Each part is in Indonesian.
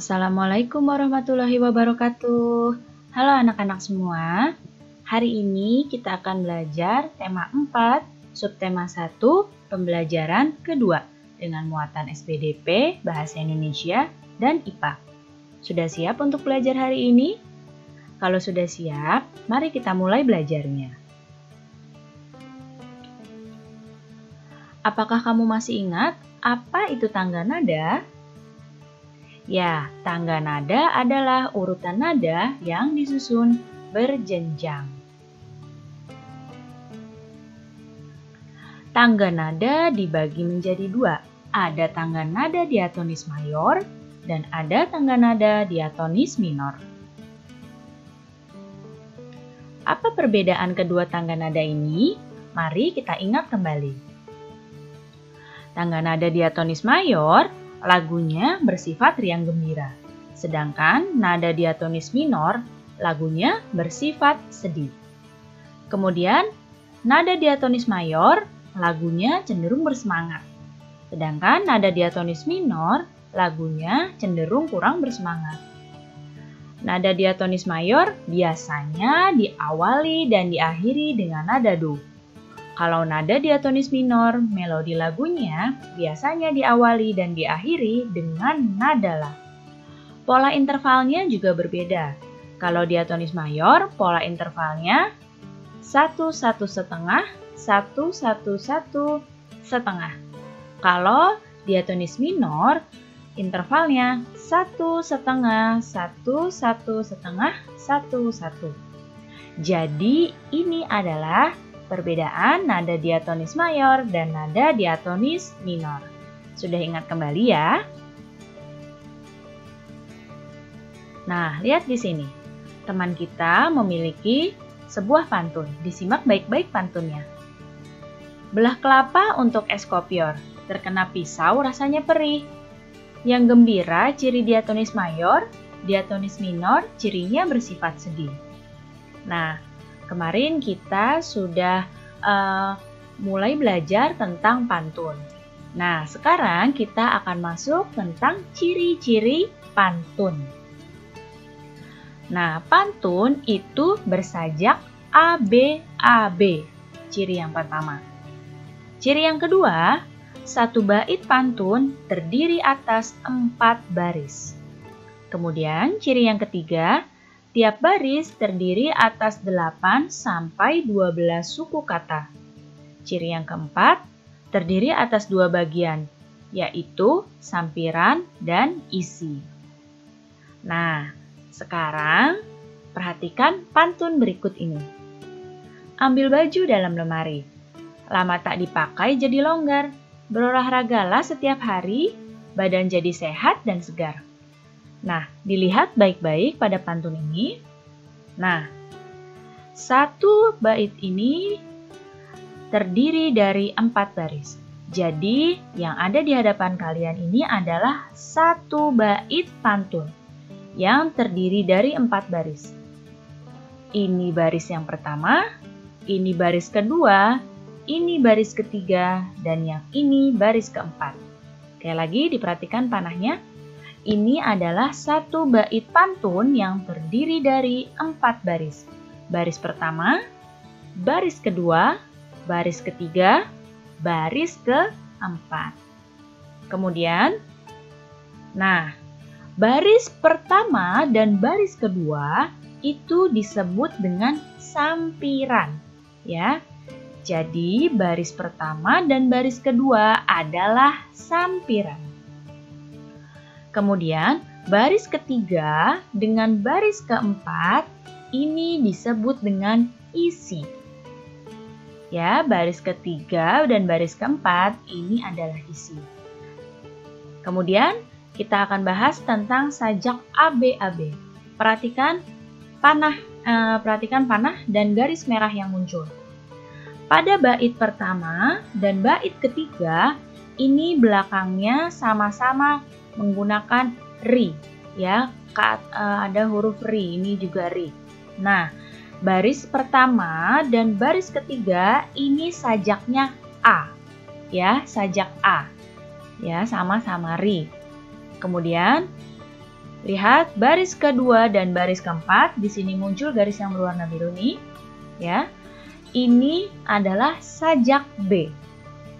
Assalamualaikum warahmatullahi wabarakatuh. Halo anak-anak semua. Hari ini kita akan belajar tema 4, subtema 1, pembelajaran kedua dengan muatan SPDP, Bahasa Indonesia, dan IPA. Sudah siap untuk belajar hari ini? Kalau sudah siap, mari kita mulai belajarnya. Apakah kamu masih ingat apa itu tangga nada? Ya, tangga nada adalah urutan nada yang disusun berjenjang. Tangga nada dibagi menjadi dua. Ada tangga nada diatonis mayor dan ada tangga nada diatonis minor. Apa perbedaan kedua tangga nada ini? Mari kita ingat kembali. Tangga nada diatonis mayor lagunya bersifat riang gembira, sedangkan nada diatonis minor lagunya bersifat sedih. Kemudian, nada diatonis mayor lagunya cenderung bersemangat, sedangkan nada diatonis minor lagunya cenderung kurang bersemangat. Nada diatonis mayor biasanya diawali dan diakhiri dengan nada do. Kalau nada diatonis minor, melodi lagunya biasanya diawali dan diakhiri dengan nada la. Pola intervalnya juga berbeda. Kalau diatonis mayor, pola intervalnya 1-1 setengah, 1-1-1 setengah. Kalau diatonis minor, intervalnya 1 setengah, 1-1 setengah, 1-1. Jadi ini adalah perbedaan nada diatonis mayor dan nada diatonis minor. Sudah ingat kembali ya? Nah, lihat di sini. Teman kita memiliki sebuah pantun. Disimak baik-baik pantunnya. Belah kelapa untuk es kopior, terkena pisau rasanya perih. Yang gembira ciri diatonis mayor, diatonis minor cirinya bersifat sedih. Nah, kemarin kita sudah mulai belajar tentang pantun. Nah, sekarang kita akan masuk tentang ciri-ciri pantun. Nah, pantun itu bersajak ABAB. Ciri yang pertama. Ciri yang kedua, satu bait pantun terdiri atas 4 baris. Kemudian, ciri yang ketiga, tiap baris terdiri atas 8 sampai 12 suku kata. Ciri yang keempat, terdiri atas 2 bagian, yaitu sampiran dan isi. Nah, sekarang perhatikan pantun berikut ini. Ambil baju dalam lemari. Lama tak dipakai jadi longgar. Berolahragalah setiap hari, badan jadi sehat dan segar. Nah, dilihat baik-baik pada pantun ini. Nah, satu bait ini terdiri dari 4 baris. Jadi, yang ada di hadapan kalian ini adalah satu bait pantun yang terdiri dari 4 baris. Ini baris yang pertama, ini baris kedua, ini baris ketiga, dan yang ini baris keempat. Sekali lagi, diperhatikan panahnya. Ini adalah satu bait pantun yang terdiri dari 4 baris. Baris pertama, baris kedua, baris ketiga, baris keempat. Kemudian, nah, baris pertama dan baris kedua itu disebut dengan sampiran, ya. Jadi, baris pertama dan baris kedua adalah sampiran. Kemudian, baris ketiga dengan baris keempat ini disebut dengan isi. Ya, baris ketiga dan baris keempat ini adalah isi. Kemudian, kita akan bahas tentang sajak ABAB. Perhatikan panah dan garis merah yang muncul. Pada bait pertama dan bait ketiga, ini belakangnya sama-sama menggunakan ri, ya, ada huruf ri, ini juga ri. Nah, baris pertama dan baris ketiga ini sajaknya a, ya, sajak a, ya, sama-sama ri. Kemudian Lihat baris kedua dan baris keempat, di sini muncul garis yang berwarna biru nih, ya. Ini adalah sajak B.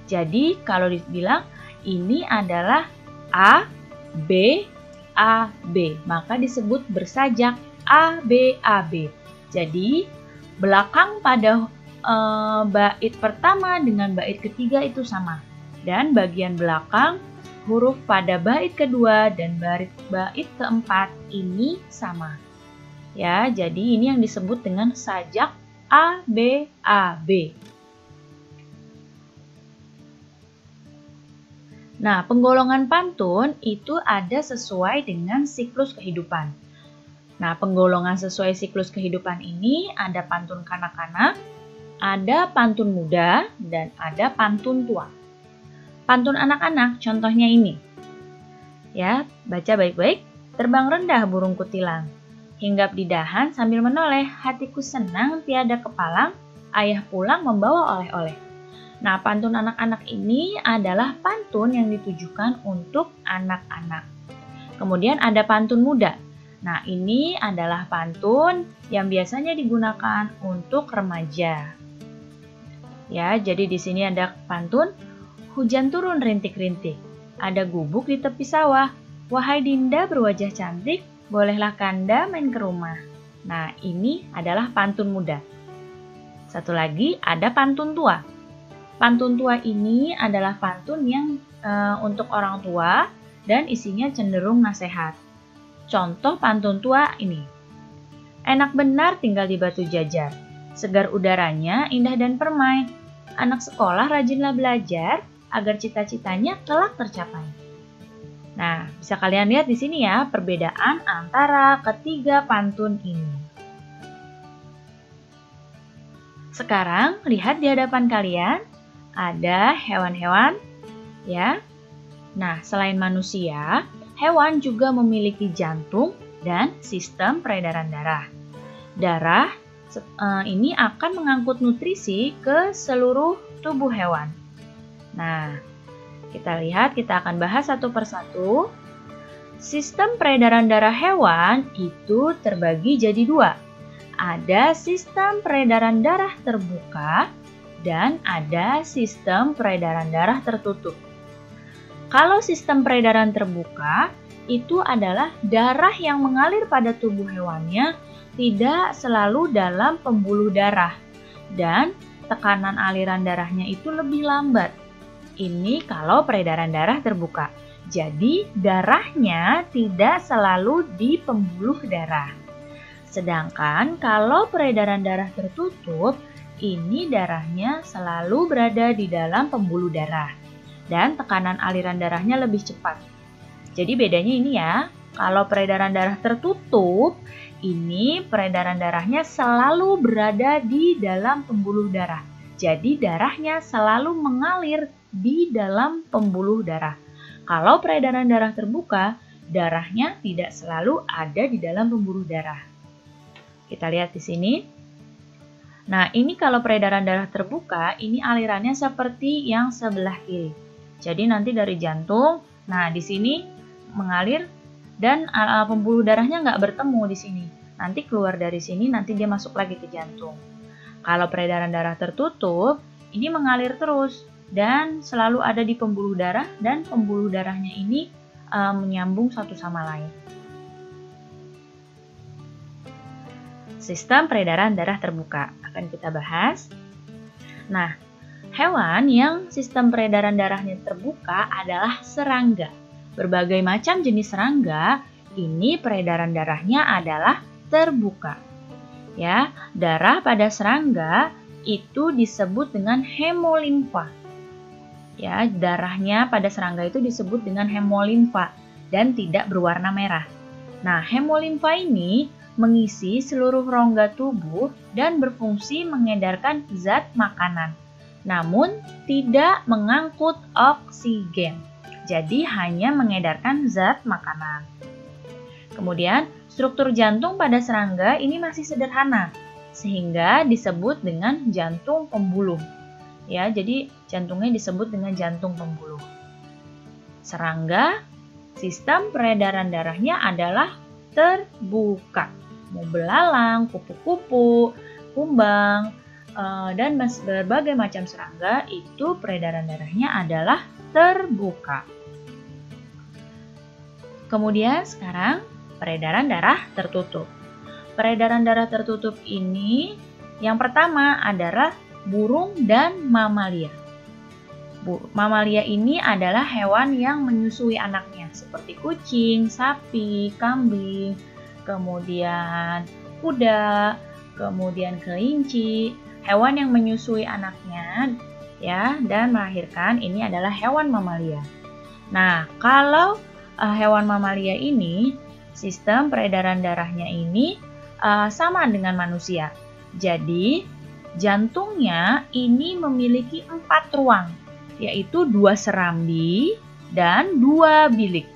Jadi kalau dibilang ini adalah A, B, A, B, maka disebut bersajak A, B, A, B. Jadi belakang pada bait pertama dengan bait ketiga itu sama. Dan bagian belakang huruf pada bait kedua dan bait keempat ini sama. Ya, jadi ini yang disebut dengan sajak A, B, A, B. Nah, penggolongan pantun itu ada sesuai dengan siklus kehidupan. Nah, penggolongan sesuai siklus kehidupan ini ada pantun kanak-kanak, ada pantun muda, dan ada pantun tua. Pantun anak-anak contohnya ini. Ya, baca baik-baik. Terbang rendah burung kutilang, hinggap di dahan sambil menoleh, hatiku senang tiada kepalang, ayah pulang membawa oleh-oleh. Nah, pantun anak-anak ini adalah pantun yang ditujukan untuk anak-anak. Kemudian ada pantun muda. Nah, ini adalah pantun yang biasanya digunakan untuk remaja. Ya, jadi di sini ada pantun hujan turun rintik-rintik, ada gubuk di tepi sawah. Wahai Dinda berwajah cantik, bolehlah Kanda main ke rumah. Nah, ini adalah pantun muda. Satu lagi ada pantun tua. Pantun tua ini adalah pantun yang untuk orang tua dan isinya cenderung nasihat. Contoh pantun tua ini. Enak benar tinggal di Batu Jajar, segar udaranya indah dan permai. Anak sekolah rajinlah belajar, agar cita-citanya kelak tercapai. Nah, bisa kalian lihat di sini ya perbedaan antara ketiga pantun ini. Sekarang lihat di hadapan kalian ada hewan-hewan, ya. Nah, selain manusia, hewan juga memiliki jantung dan sistem peredaran darah. Darah ini akan mengangkut nutrisi ke seluruh tubuh hewan. Nah, kita lihat, kita akan bahas satu persatu. Sistem peredaran darah hewan itu terbagi jadi dua. Ada sistem peredaran darah terbuka dan ada sistem peredaran darah tertutup. Kalau sistem peredaran terbuka, itu adalah darah yang mengalir pada tubuh hewannya tidak selalu dalam pembuluh darah dan tekanan aliran darahnya itu lebih lambat. Ini kalau peredaran darah terbuka. Jadi darahnya tidak selalu di pembuluh darah. Sedangkan kalau peredaran darah tertutup, ini darahnya selalu berada di dalam pembuluh darah. Dan tekanan aliran darahnya lebih cepat. Jadi bedanya ini ya, kalau peredaran darah tertutup, ini peredaran darahnya selalu berada di dalam pembuluh darah. Jadi darahnya selalu mengalir di dalam pembuluh darah. Kalau peredaran darah terbuka, darahnya tidak selalu ada di dalam pembuluh darah. Kita lihat di sini. Nah, ini kalau peredaran darah terbuka, ini alirannya seperti yang sebelah kiri. Jadi nanti dari jantung, nah di sini mengalir dan pembuluh darahnya nggak bertemu di sini. Nanti keluar dari sini, nanti dia masuk lagi ke jantung. Kalau peredaran darah tertutup, ini mengalir terus dan selalu ada di pembuluh darah dan pembuluh darahnya ini menyambung satu sama lain. Sistem peredaran darah terbuka akan kita bahas. Nah, hewan yang sistem peredaran darahnya terbuka adalah serangga. Berbagai macam jenis serangga ini peredaran darahnya adalah terbuka. Ya, darah pada serangga itu disebut dengan hemolimfa. Ya, darahnya pada serangga itu disebut dengan hemolimfa dan tidak berwarna merah. Nah, hemolimfa ini mengisi seluruh rongga tubuh dan berfungsi mengedarkan zat makanan, namun tidak mengangkut oksigen. Jadi hanya mengedarkan zat makanan. Kemudian, struktur jantung pada serangga ini masih sederhana, sehingga disebut dengan jantung pembuluh. Ya, jadi jantungnya disebut dengan jantung pembuluh. Serangga sistem peredaran darahnya adalah terbuka. Mau belalang, kupu-kupu, kumbang, dan berbagai macam serangga itu peredaran darahnya adalah terbuka. Kemudian sekarang peredaran darah tertutup. Peredaran darah tertutup ini yang pertama adalah burung dan mamalia. Mamalia ini adalah hewan yang menyusui anaknya seperti kucing, sapi, kambing, kemudian kuda, kemudian kelinci. Hewan yang menyusui anaknya ya dan melahirkan ini adalah hewan mamalia. Nah, kalau hewan mamalia ini sistem peredaran darahnya ini sama dengan manusia. Jadi, jantungnya ini memiliki 4 ruang, yaitu 2 serambi dan 2 bilik.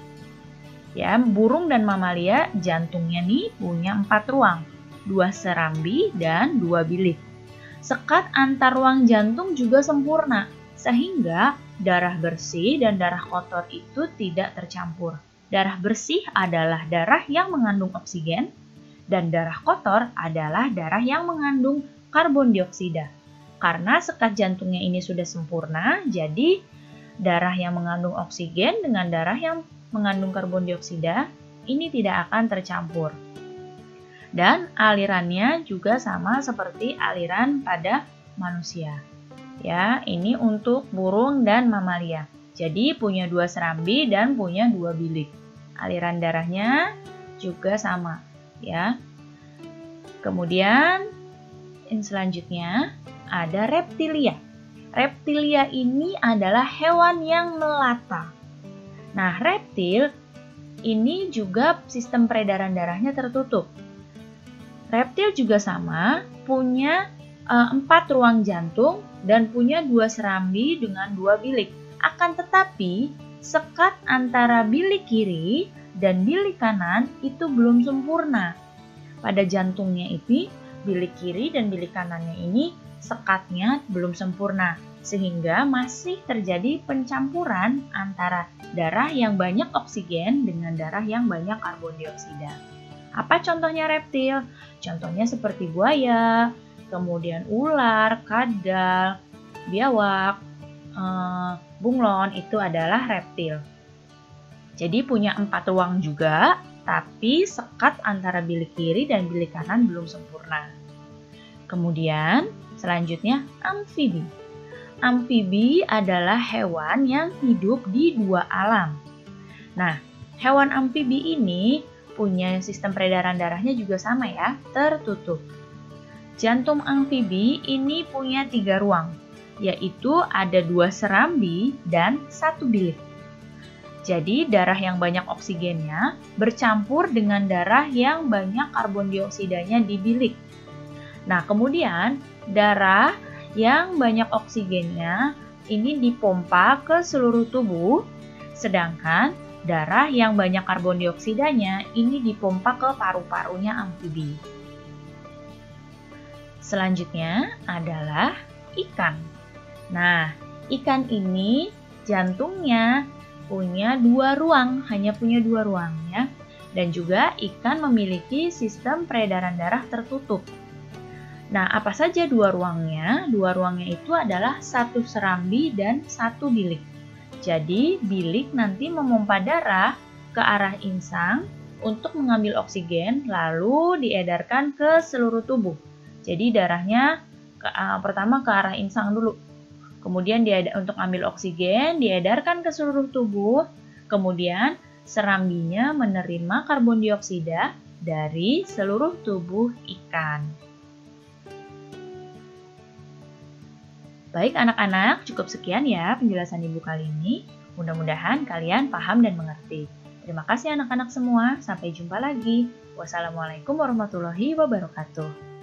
Ya, burung dan mamalia jantungnya nih punya 4 ruang, 2 serambi dan 2 bilik. Sekat antar ruang jantung juga sempurna, sehingga darah bersih dan darah kotor itu tidak tercampur. Darah bersih adalah darah yang mengandung oksigen, dan darah kotor adalah darah yang mengandung karbon dioksida. Karena sekat jantungnya ini sudah sempurna, jadi darah yang mengandung oksigen dengan darah yang mengandung karbon dioksida ini tidak akan tercampur. Dan alirannya juga sama seperti aliran pada manusia. Ya, ini untuk burung dan mamalia. Jadi punya 2 serambi dan punya 2 bilik. Aliran darahnya juga sama, ya. Kemudian selanjutnya ada reptilia. Reptilia ini adalah hewan yang melata. Nah, reptil ini juga sistem peredaran darahnya tertutup. Reptil juga sama, punya 4 ruang jantung dan punya 2 serambi dengan 2 bilik. Akan tetapi, sekat antara bilik kiri dan bilik kanan itu belum sempurna. Pada jantungnya ini, bilik kiri dan bilik kanannya ini sekatnya belum sempurna, sehingga masih terjadi pencampuran antara darah yang banyak oksigen dengan darah yang banyak karbon dioksida. Apa contohnya reptil? Contohnya seperti buaya, kemudian ular, kadal, biawak, bunglon itu adalah reptil. Jadi punya 4 ruang juga, tapi sekat antara bilik kiri dan bilik kanan belum sempurna. Kemudian selanjutnya amfibi. Amfibi adalah hewan yang hidup di 2 alam. Nah, hewan amfibi ini punya sistem peredaran darahnya juga sama ya, tertutup. Jantung amfibi ini punya 3 ruang, yaitu ada 2 serambi dan 1 bilik. Jadi darah yang banyak oksigennya bercampur dengan darah yang banyak karbon dioksidanya di bilik. Nah, kemudian darah yang banyak oksigennya ini dipompa ke seluruh tubuh, sedangkan darah yang banyak karbon dioksidanya ini dipompa ke paru-parunya amfibi. Selanjutnya adalah ikan. Nah, ikan ini jantungnya punya 2 ruang, hanya punya 2 ruang ya. Dan juga ikan memiliki sistem peredaran darah tertutup. Nah, apa saja 2 ruangnya? 2 ruangnya itu adalah 1 serambi dan 1 bilik. Jadi, bilik nanti memompa darah ke arah insang untuk mengambil oksigen, lalu diedarkan ke seluruh tubuh. Jadi, darahnya pertama ke arah insang dulu. Kemudian untuk ambil oksigen, diedarkan ke seluruh tubuh. Kemudian serambinya menerima karbon dioksida dari seluruh tubuh ikan. Baik anak-anak, cukup sekian ya penjelasan Ibu kali ini. Mudah-mudahan kalian paham dan mengerti. Terima kasih anak-anak semua. Sampai jumpa lagi. Wassalamualaikum warahmatullahi wabarakatuh.